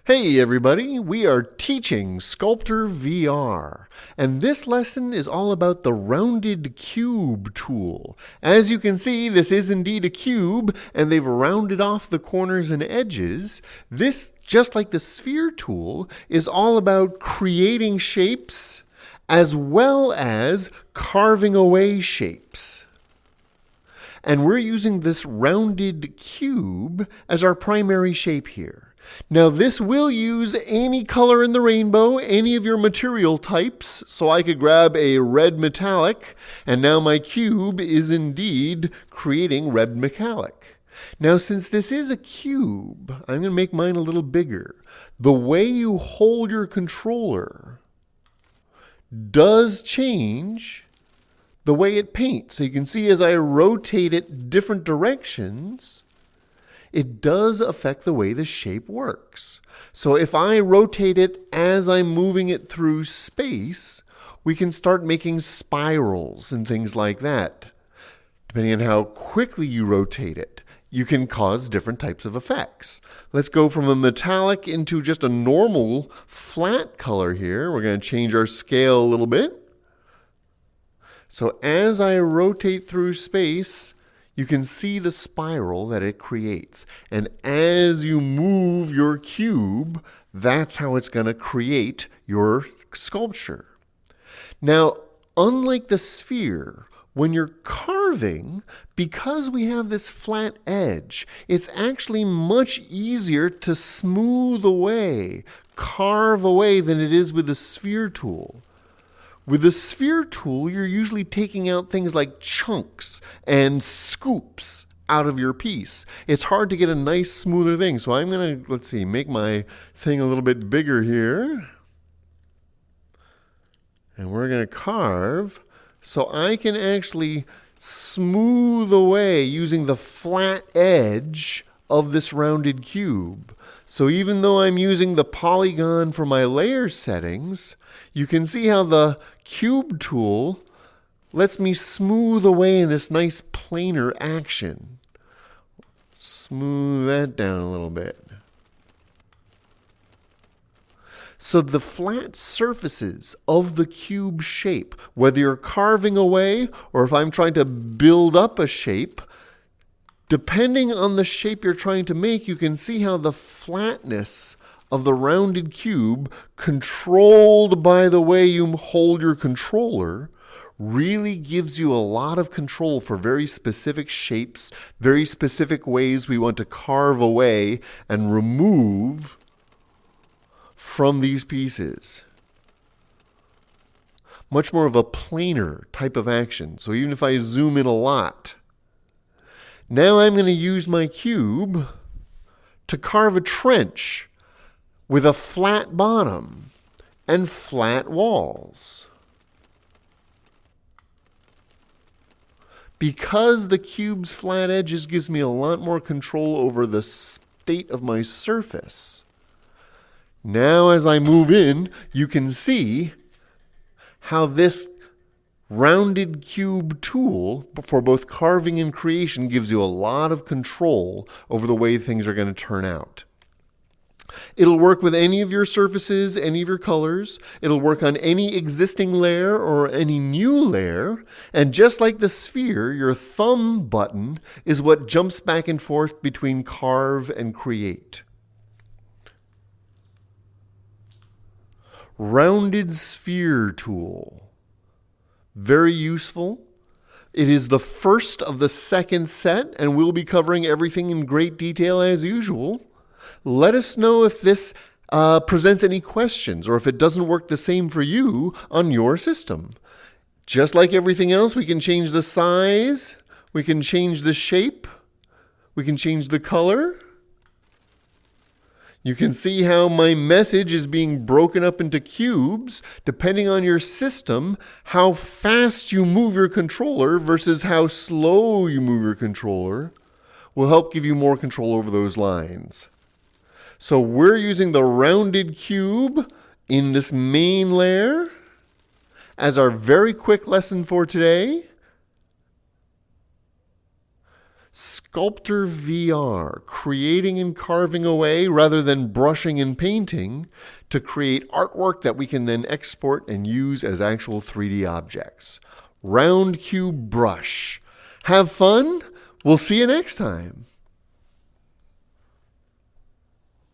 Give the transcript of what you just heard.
Hey everybody, we are teaching SculptrVR, and this lesson is all about the rounded cube tool. As you can see, this is indeed a cube, and they've rounded off the corners and edges. This, just like the sphere tool, is all about creating shapes as well as carving away shapes. And we're using this rounded cube as our primary shape here. Now this will use any color in the rainbow, any of your material types, so I could grab a red metallic, and now my cube is indeed creating red metallic. Now since this is a cube, I'm going to make mine a little bigger. The way you hold your controller does change the way it paints. So you can see as I rotate it different directions, it does affect the way the shape works. So if I rotate it as I'm moving it through space, we can start making spirals and things like that. Depending on how quickly you rotate it, you can cause different types of effects. Let's go from a metallic into just a normal flat color here. We're going to change our scale a little bit. So as I rotate through space, you can see the spiral that it creates. And as you move your cube, that's how it's going to create your sculpture. Now, unlike the sphere, when you're carving, because we have this flat edge, it's actually much easier to smooth away, carve away than it is with the sphere tool. With the sphere tool, you're usually taking out things like chunks and scoops out of your piece. It's hard to get a nice, smoother thing. So I'm going to, make my thing a little bit bigger here. And we're going to carve so I can actually smooth away using the flat edge of this rounded cube. So even though I'm using the polygon for my layer settings, you can see how the cube tool lets me smooth away in this nice planar action. Smooth that down a little bit. So the flat surfaces of the cube shape, whether you're carving away or if I'm trying to build up a shape, depending on the shape you're trying to make, you can see how the flatness of the rounded cube, controlled by the way you hold your controller, really gives you a lot of control for very specific shapes, very specific ways we want to carve away and remove from these pieces. Much more of a planar type of action. So even if I zoom in a lot, now I'm going to use my cube to carve a trench with a flat bottom and flat walls. Because the cube's flat edges gives me a lot more control over the state of my surface. Now as I move in, you can see how this rounded cube tool for both carving and creation gives you a lot of control over the way things are going to turn out. It'll work with any of your surfaces, any of your colors. It'll work on any existing layer or any new layer. And just like the sphere, your thumb button is what jumps back and forth between carve and create. Rounded sphere tool. Very useful. It is the first of the second set, and we'll be covering everything in great detail as usual. Let us know if this presents any questions or if it doesn't work the same for you on your system. Just like everything else, we can change the size, we can change the shape, we can change the color. You can see how my message is being broken up into cubes depending on your system, how fast you move your controller versus how slow you move your controller will help give you more control over those lines. So we're using the rounded cube in this main layer as our very quick lesson for today. SculptrVR, creating and carving away rather than brushing and painting to create artwork that we can then export and use as actual 3D objects. Round cube brush. Have fun. We'll see you next time.